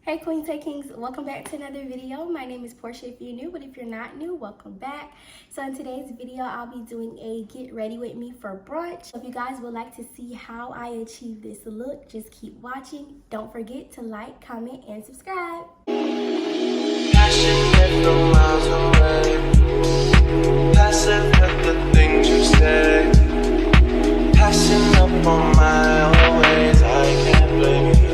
Hey Queens, hey Kings, welcome back to another video. My name is Portia if you're new, but if you're not new, welcome back. So in today's video, I'll be doing a get ready with me for brunch. If you guys would like to see how I achieve this look, just keep watching. Don't forget to like, comment, and subscribe. Passionate from miles away, passive with the things you say, passing up on my always, I can't blame you.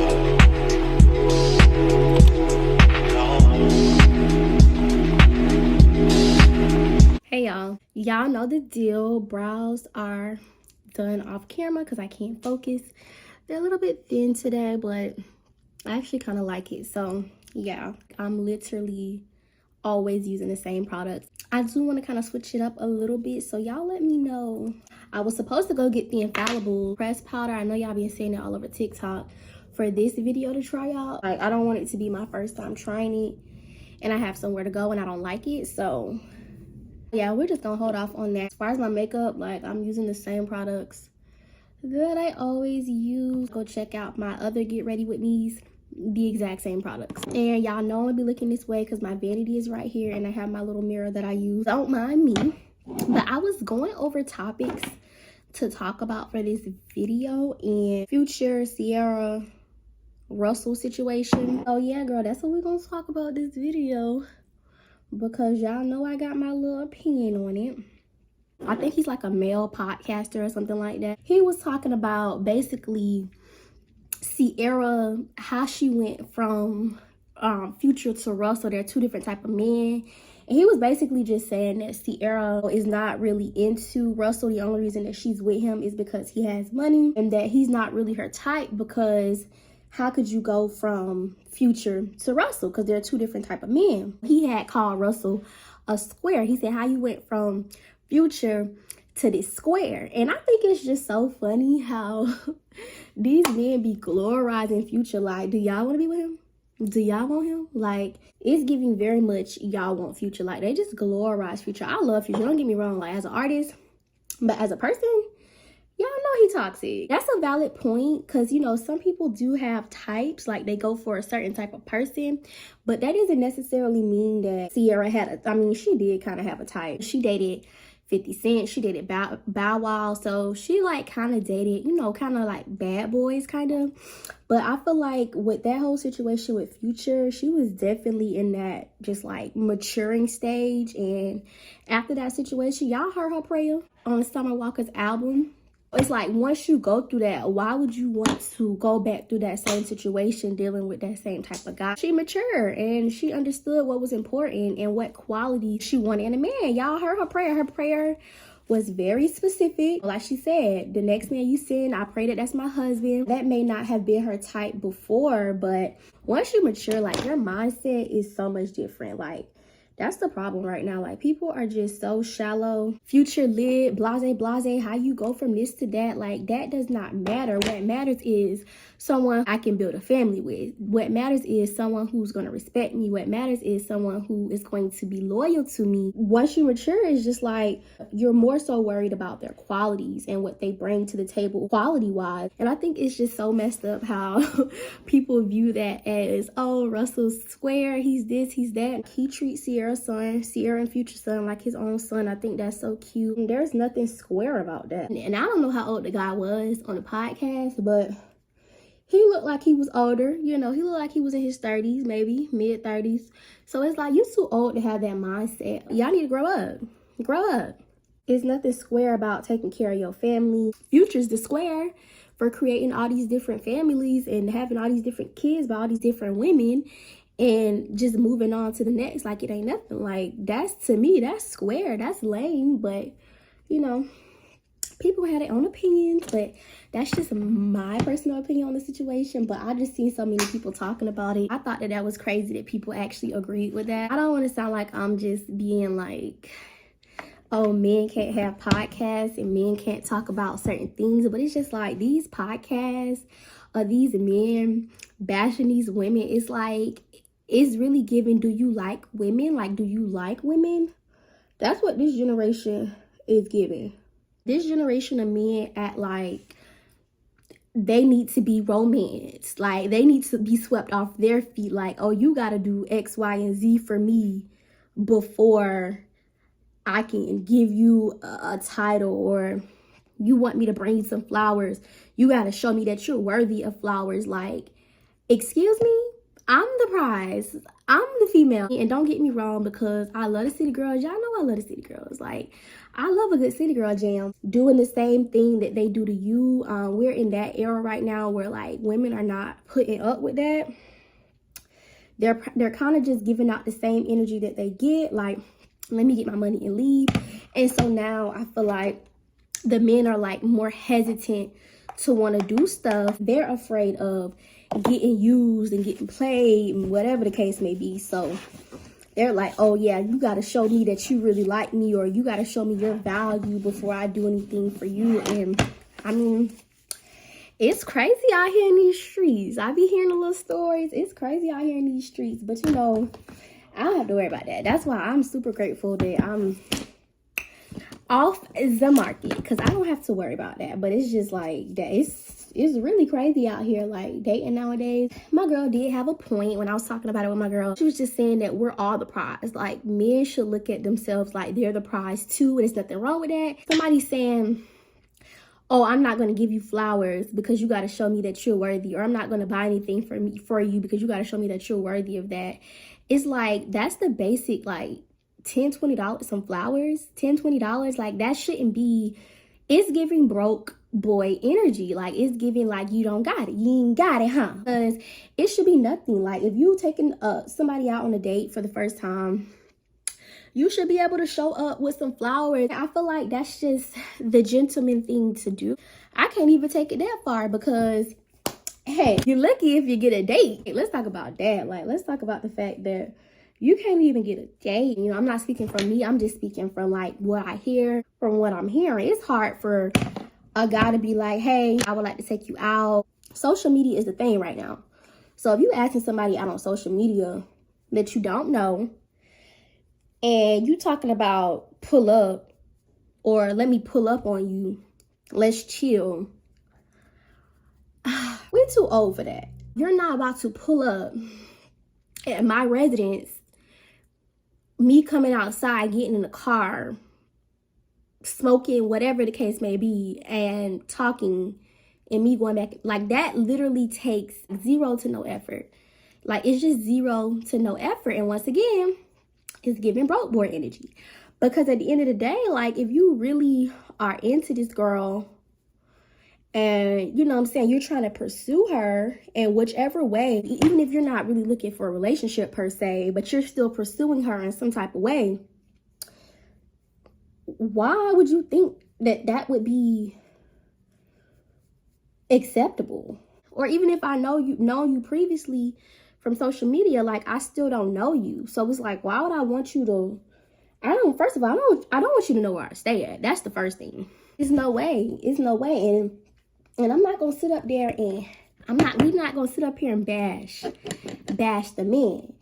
Hey y'all know the deal. Brows are done off camera because I can't focus. They're a little bit thin today, but I actually kind of like it. So yeah, I'm literally always using the same products. I do want to kind of switch it up a little bit, so y'all let me know. I was supposed to go get the infallible pressed powder. I know y'all been seeing it all over TikTok for this video to try out. Like, I don't want it to be my first time trying it and I have somewhere to go and I don't like it. So yeah, we're just gonna hold off on that. As far as my makeup, like, I'm using the same products that I always use. Go check out my other get ready with me's, the exact same products. And y'all know I'm gonna be looking this way because my vanity is right here and I have my little mirror that I use. Don't mind me. But I was going over topics to talk about for this video and Future, Sierra, Russell situation. Oh yeah, girl, that's what we're gonna talk about this video, because y'all know I got my little opinion on it. I think he's like a male podcaster or something like that. He was talking about basically Sierra, how she went from Future to Russell. They're two different type of men. And he was basically just saying that Sierra is not really into Russell. The only reason that she's with him is because he has money, and that he's not really her type, because how could you go from Future to Russell? Because they're two different type of men. He had called Russell a square. He said, how you went from Future to this square? And I think it's just so funny how these men be glorizing Future. Like, do y'all want to be with him? Do y'all want him? Like, it's giving very much y'all want Future. Like, they just glorize Future. I love Future, don't get me wrong, like, as an artist, but as a person, y'all know he toxic. That's a valid point, because, you know, some people do have types, like they go for a certain type of person, but that doesn't necessarily mean that Sierra had a, I mean, she did kind of have a type. She dated 50 Cent, she dated Bow Wow, so she like kind of dated, you know, kind of like bad boys kind of. But I feel like with that whole situation with Future, she was definitely in that just like maturing stage. And after that situation, y'all heard her prayer on Summer Walker's album. It's like, once you go through that, why would you want to go back through that same situation dealing with that same type of guy? She matured and she understood what was important and what quality she wanted in a man. Y'all heard her prayer. Her prayer was very specific. Like she said, the next man you send, I pray that that's my husband. That may not have been her type before, but once you mature, like, your mindset is so much different. Like, that's the problem right now. Like, people are just so shallow. Future lit, blase, how you go from this to that. Like, that does not matter. What matters is someone I can build a family with. What matters is someone who's going to respect me. What matters is someone who is going to be loyal to me. Once you mature, it's just like you're more so worried about their qualities and what they bring to the table quality-wise. And I think it's just so messed up how people view that as, oh, Russell's square, he's this, he's that. He treats Sierra and Future son like his own son. I think that's so cute. And there's nothing square about that. And I don't know how old the guy was on the podcast, but he looked like he was older. You know, he looked like he was in his 30s, maybe mid 30s. So it's like, you're too old to have that mindset. Y'all need to grow up. Grow up. There's nothing square about taking care of your family. Future's the square for creating all these different families and having all these different kids by all these different women and just moving on to the next like it ain't nothing. Like, that's, to me, that's square. That's lame. But, you know, people have their own opinions, but that's just my personal opinion on the situation. But I just seen so many people talking about it. I thought that was crazy that people actually agreed with that. I don't want to sound like I'm just being like, oh, men can't have podcasts and men can't talk about certain things, but it's just like, these podcasts or these men bashing these women, it's like, it's really giving, do you like women? Like, do you like women? That's what this generation is giving. This generation of men act like they need to be romanced. Like, they need to be swept off their feet. Like, oh, you got to do X, Y, and Z for me before I can give you a title, or you want me to bring you some flowers. You got to show me that you're worthy of flowers. Like, excuse me? I'm the prize. I'm the female. And don't get me wrong, because I love the city girls. Y'all know I love the city girls. Like, I love a good city girl jam. Doing the same thing that they do to you. We're in that era right now where, like, women are not putting up with that. They're kind of just giving out the same energy that they get. Like, let me get my money and leave. And so now I feel like the men are, like, more hesitant to want to do stuff. They're afraid of getting used and getting played and whatever the case may be. So they're like, oh yeah, you got to show me that you really like me, or you got to show me your value before I do anything for you. And I mean, it's crazy out here in these streets. I be hearing the little stories. It's crazy out here in these streets, but you know, I don't have to worry about that. That's why I'm super grateful that I'm off the market, because I don't have to worry about that. But it's just like that. It's really crazy out here, like, dating nowadays. My girl did have a point when I was talking about it with my girl. She was just saying that we're all the prize. Like, men should look at themselves like they're the prize too, and there's nothing wrong with that. Somebody saying, oh, I'm not going to give you flowers because you got to show me that you're worthy, or I'm not going to buy anything for you because you got to show me that you're worthy of that. It's like, that's the basic, like, $10-$20, some flowers, $10-$20. Like, that shouldn't be. It's giving broke boy energy. Like, it's giving like you don't got it. You ain't got it, huh? Because it should be nothing. Like, if you taking somebody out on a date for the first time, you should be able to show up with some flowers. I feel like that's just the gentleman thing to do. I can't even take it that far, because hey, you're lucky if you get a date. Let's talk about that. Like, let's talk about the fact that you can't even get a date. You know, I'm not speaking from me. I'm just speaking from, like, what I hear, from what I'm hearing. It's hard for a guy to be like, hey, I would like to take you out. Social media is the thing right now. So if you asking somebody out on social media that you don't know, and you talking about pull up, or let me pull up on you, let's chill, we're too old for that. You're not about to pull up at my residence, me coming outside, getting in the car, smoking, whatever the case may be, and talking, and me going back. Like, that literally takes zero to no effort. Like, it's just zero to no effort. And once again, it's giving broke boy energy. Because at the end of the day, like, if you really are into this girl, and you know what I'm saying, you're trying to pursue her in whichever way, even if you're not really looking for a relationship per se, but you're still pursuing her in some type of way, why would you think that that would be acceptable? Or even if I know you previously from social media, like, I still don't know you. So it's like, why would I want you to, first of all, I don't want you to know where I stay at. That's the first thing. It's no way. It's no way. And I'm not gonna sit up there and we're not gonna sit up here and bash the men,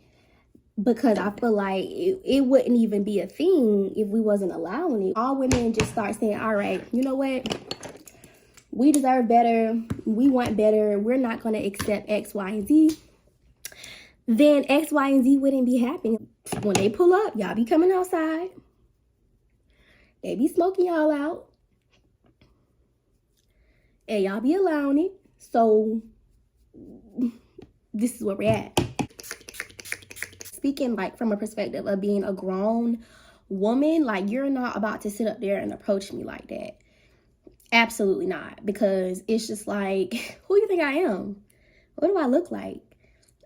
because I feel like it wouldn't even be a thing if we wasn't allowing it. All women just start saying, all right, you know what? We deserve better. We want better. We're not gonna accept X, Y, and Z. Then X, Y, and Z wouldn't be happening. When they pull up, y'all be coming outside. They be smoking y'all out. And y'all be allowing it. So this is where we're at. Speaking, like, from a perspective of being a grown woman, like, you're not about to sit up there and approach me like that. Absolutely not. Because it's just like, who do you think I am? What do I look like?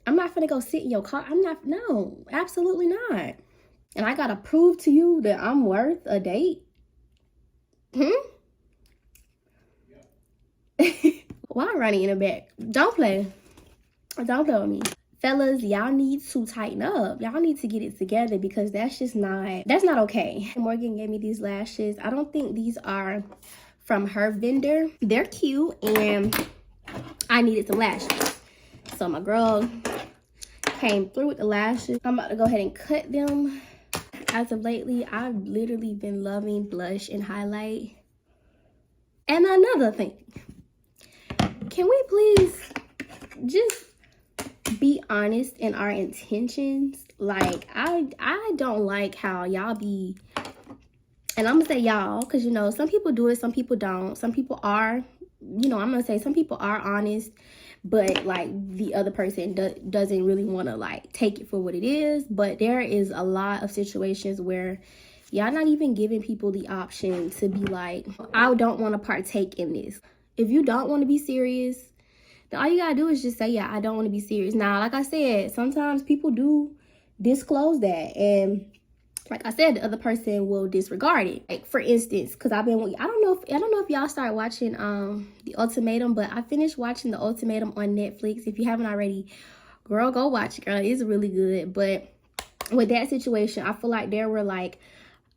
I'm not gonna go sit in your car. No, absolutely not. And I gotta prove to you that I'm worth a date? Why I'm running in the back? Don't play with me. Fellas, y'all need to tighten up. Y'all need to get it together, because that's not okay. Morgan gave me these lashes. I don't think these are from her vendor. They're cute, and I needed some lashes. So my girl came through with the lashes. I'm about to go ahead and cut them. As of lately, I've literally been loving blush and highlight. And another thing, can we please just be honest in our intentions? Like, I don't like how y'all be, and I'm gonna say y'all because, you know, some people do it, some people don't. Some people are, you know, I'm gonna say some people are honest, but like the other person doesn't really want to like take it for what it is. But there is a lot of situations where y'all not even giving people the option to be like, I don't want to partake in this. If you don't want to be serious, then all you gotta do is just say, yeah, I don't want to be serious. Now, like I said, sometimes people do disclose that, and like I said, the other person will disregard it. Like, for instance, because I don't know if y'all start watching The Ultimatum, but I finished watching The Ultimatum on Netflix. If you haven't already, girl, go watch it, girl. It's really good. But with that situation, I feel like there were like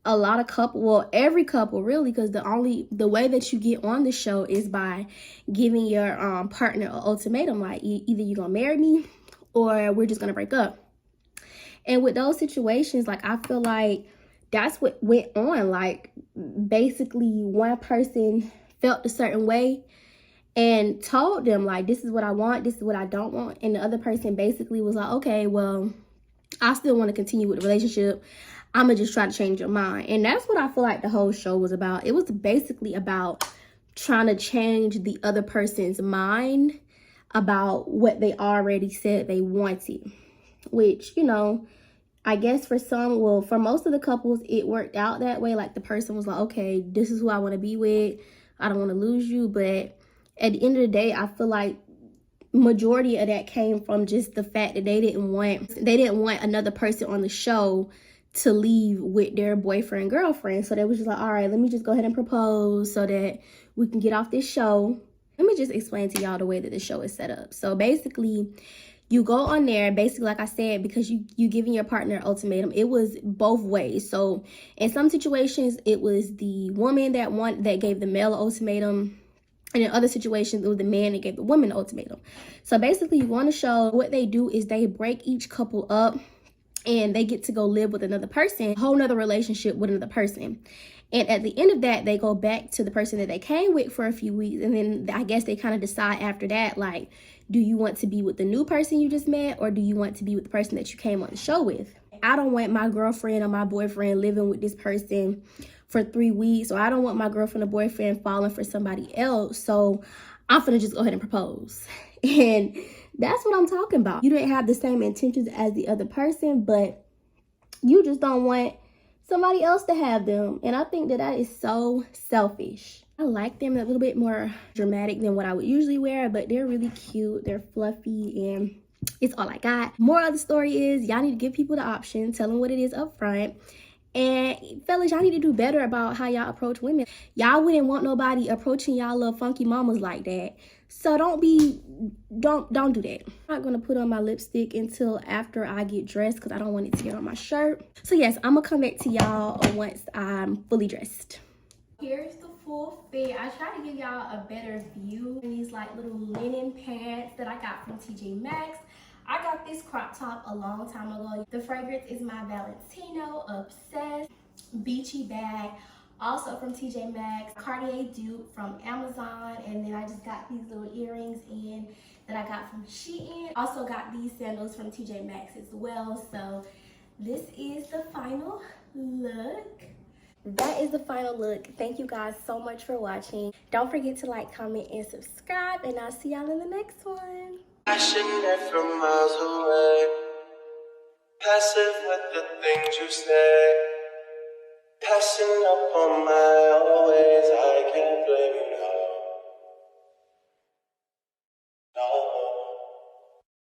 a lot of every couple really, because the way that you get on the show is by giving your partner an ultimatum, like either you're gonna marry me or we're just gonna break up. And with those situations, like, I feel like that's what went on. Like, basically one person felt a certain way and told them, like, this is what I want, this is what I don't want. And the other person basically was like, okay, well, I still want to continue with the relationship. I'm going to just try to change your mind. And that's what I feel like the whole show was about. It was basically about trying to change the other person's mind about what they already said they wanted. Which, you know, I guess for most of the couples, it worked out that way. Like, the person was like, okay, this is who I want to be with. I don't want to lose you. But at the end of the day, I feel like majority of that came from just the fact that they didn't want another person on the show to leave with their boyfriend, girlfriend. So they was just like, all right, let me just go ahead and propose so that we can get off this show. Let me just explain to y'all the way that the show is set up. So basically, you go on there, basically, like I said, because you giving your partner an ultimatum. It was both ways. So in some situations, it was the woman that gave the male an ultimatum. And in other situations, it was the man that gave the woman an ultimatum. So basically, you go on the show. What they do is they break each couple up and they get to go live with another person, a whole nother relationship with another person. And at the end of that, they go back to the person that they came with for a few weeks. And then I guess they kind of decide after that, like, do you want to be with the new person you just met, or do you want to be with the person that you came on the show with? I don't want my girlfriend or my boyfriend living with this person for 3 weeks, or I don't want my girlfriend or boyfriend falling for somebody else. So I'm finna just go ahead and propose. And that's what I'm talking about. You didn't have the same intentions as the other person, but you just don't want somebody else to have them. And I think that is so selfish. I like them a little bit more dramatic than what I would usually wear, but they're really cute, they're fluffy, and it's all I got. Moral of the story is, y'all need to give people the option, tell them what it is up front. And fellas, y'all need to do better about how y'all approach women. Y'all wouldn't want nobody approaching y'all little funky mamas like that. So don't do that. I'm not gonna put on my lipstick until after I get dressed because I don't want it to get on my shirt. So yes, I'm gonna come back to y'all once I'm fully dressed. Here's the full fit. I try to give y'all a better view. These like little linen pants that I got from TJ Maxx. I got this crop top a long time ago. The fragrance is my Valentino Obsessed Beachy bag, also from TJ Maxx. Cartier dupe from Amazon, and then I just got these little earrings in that I got from Shein. Also got these sandals from TJ Maxx as well. So this is the final look. That is the final look. Thank you guys so much for watching. Don't forget to like, comment, and subscribe, and I'll see y'all in the next one. Passionate from miles away, passive with the things you say, passing up on my